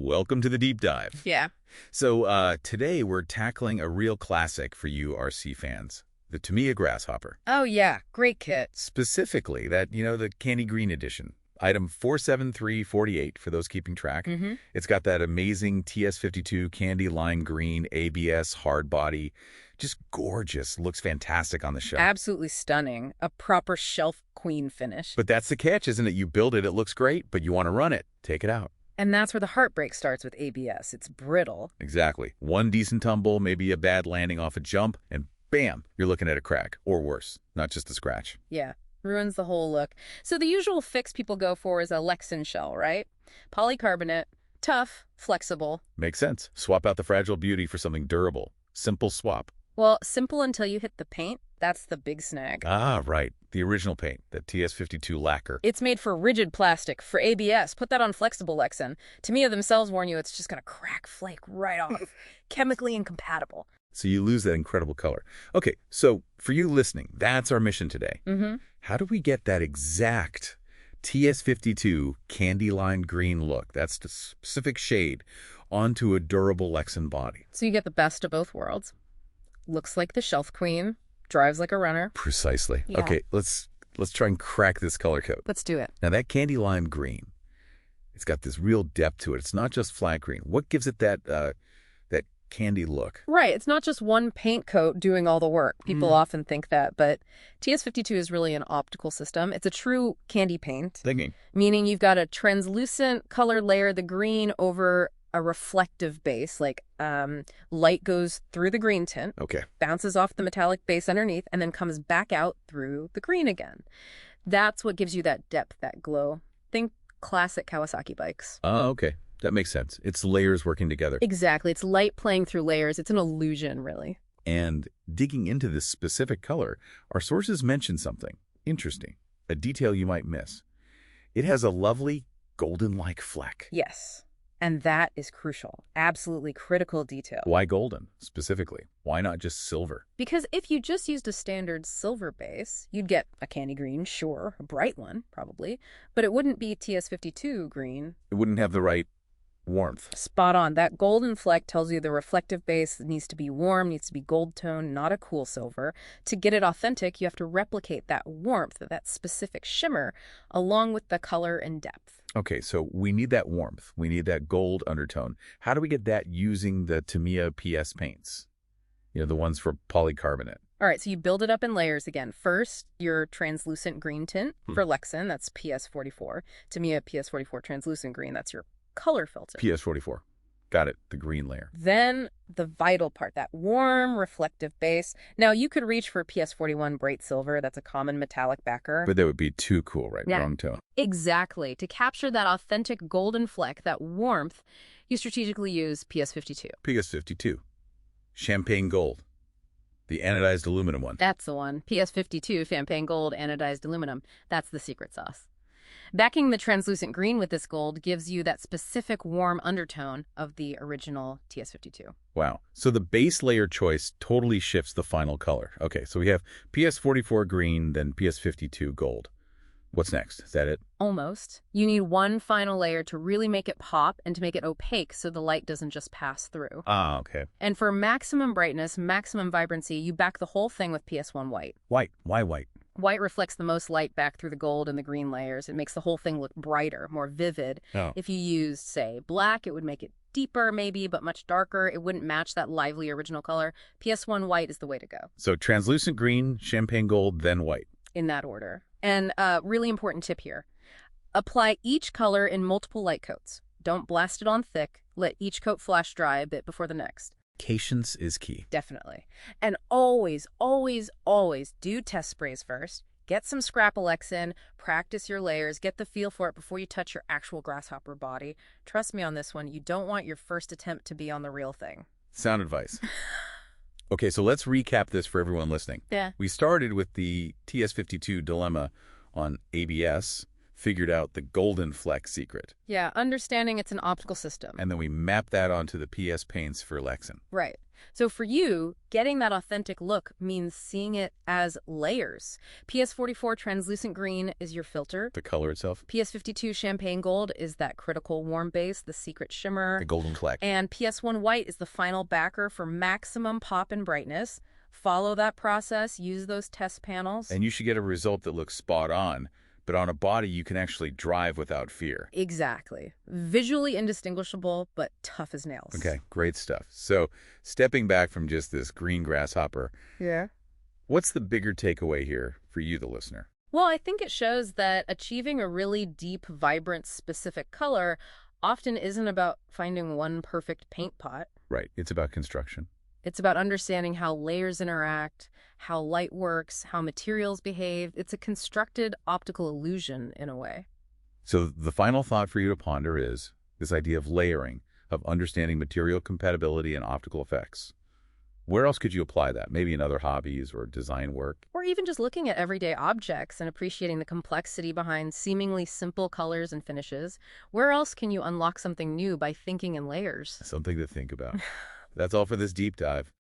Welcome to the deep dive. Yeah. So today we're tackling a real classic for you RC fans, the Tamiya Grasshopper. Oh, yeah. Great kit. Specifically, the candy green edition. Item 47348 for those keeping track. It's got that amazing TS-52 candy lime green ABS hard body. Just gorgeous. Looks fantastic on the shelf. Absolutely stunning. A proper shelf queen finish. But that's the catch, isn't it? You build it, it looks great, but you want to run it. Take it out. And that's where the heartbreak starts with ABS. It's brittle. Exactly. One decent tumble, maybe a bad landing off a jump, and bam, you're looking at a crack. Or worse, not just a scratch. Yeah. Ruins the whole look. So the usual fix people go for is a Lexan shell, right? Polycarbonate, tough, flexible. Makes sense. Swap out the fragile beauty for something durable. Simple swap. Well, simple until you hit the paint. That's the big snag. Ah, right. The original paint, the TS-52 lacquer. It's made for rigid plastic, for ABS. Put that on flexible Lexan. Tamiya themselves warn you it's just going to crack, flake right off. Chemically incompatible. So you lose that incredible color. Okay, so for you listening, that's our mission today. How do we get that exact TS-52 candy lime green look, that's the specific shade, onto a durable Lexan body? So you get the best of both worlds. Looks like the shelf queen, drives like a runner. Precisely. Yeah. Okay, let's try and crack this color code. Let's do it. Now that candy lime green, it's got this real depth to it. It's not just flat green. What gives it that candy look? Right. It's not just one paint coat doing all the work. People often think that, but TS-52 is really an optical system. It's a true candy paint. Thinking. Meaning you've got a translucent color layer, the green, over a reflective base, like light goes through the green tint, Okay. bounces off the metallic base underneath, and then comes back out through the green again. That's what gives you that depth, that glow. Think classic Kawasaki bikes. Oh, okay. That makes sense. It's layers working together. Exactly. It's light playing through layers. It's an illusion, really. And digging into this specific color, our sources mention something interesting, a detail you might miss. It has a lovely golden-like fleck. Yes. And that is crucial. Absolutely critical detail. Why golden, specifically? Why not just silver? Because if you just used a standard silver base, you'd get a candy green, sure, a bright one, probably, but it wouldn't be TS-52 green. It wouldn't have the right warmth. Spot on. That golden fleck tells you the reflective base needs to be warm, needs to be gold tone, not a cool silver. To get it authentic, you have to replicate that warmth, that specific shimmer, along with the color and depth. Okay, so we need that warmth. We need that gold undertone. How do we get that using the Tamiya PS paints? The ones for polycarbonate. All right, so you build it up in layers again. First, your translucent green tint for Lexan, that's PS-44. Tamiya PS-44 translucent green, that's your color filter. PS-44. Got it, the green layer. Then the vital part, that warm, reflective base. Now, you could reach for PS-41 bright silver. That's a common metallic backer. But that would be too cool, right? Yeah. Wrong tone. Exactly. To capture that authentic golden fleck, that warmth, you strategically use PS-52. PS-52. Champagne gold. The anodized aluminum one. That's the one. PS-52 champagne gold anodized aluminum. That's the secret sauce. Backing the translucent green with this gold gives you that specific warm undertone of the original TS-52. Wow. So the base layer choice totally shifts the final color. Okay, so we have PS-44 green, then PS-52 gold. What's next? Is that it? Almost. You need one final layer to really make it pop and to make it opaque so the light doesn't just pass through. Ah, okay. And for maximum brightness, maximum vibrancy, you back the whole thing with PS1 white. White. Why white? White reflects the most light back through the gold and the green layers. It makes the whole thing look brighter, more vivid. Oh. If you used, say, black, it would make it deeper maybe, but much darker. It wouldn't match that lively original color. PS1 white is the way to go. So translucent green, champagne gold, then white. In that order. And really important tip here. Apply each color in multiple light coats. Don't blast it on thick. Let each coat flash dry a bit before the next. Patience is key. Definitely. And always, always, always do test sprays first. Get some scrap Lexan, practice your layers, get the feel for it before you touch your actual Grasshopper body. Trust me on this one, you don't want your first attempt to be on the real thing. Sound advice. Okay, so let's recap this for everyone listening. Yeah. We started with the TS-52 dilemma on ABS, figured out the golden fleck secret. Yeah, understanding it's an optical system. And then we mapped that onto the PS paints for Lexan. Right. So for you, getting that authentic look means seeing it as layers. PS-44 translucent green is your filter. The color itself? PS-52 champagne gold is that critical warm base, the secret shimmer. The golden collect. And PS-1 white is the final backer for maximum pop and brightness. Follow that process, use those test panels. And you should get a result that looks spot on, but on a body you can actually drive without fear. Exactly. Visually indistinguishable, but tough as nails. Okay, great stuff. So, stepping back from just this green grasshopper, Yeah. what's the bigger takeaway here for you, the listener? Well, I think it shows that achieving a really deep, vibrant, specific color often isn't about finding one perfect paint pot. Right, it's about construction. It's about understanding how layers interact, how light works, how materials behave. It's a constructed optical illusion in a way. So the final thought for you to ponder is this idea of layering, of understanding material compatibility and optical effects. Where else could you apply that? Maybe in other hobbies or design work? Or even just looking at everyday objects and appreciating the complexity behind seemingly simple colors and finishes. Where else can you unlock something new by thinking in layers? Something to think about. That's all for this deep dive.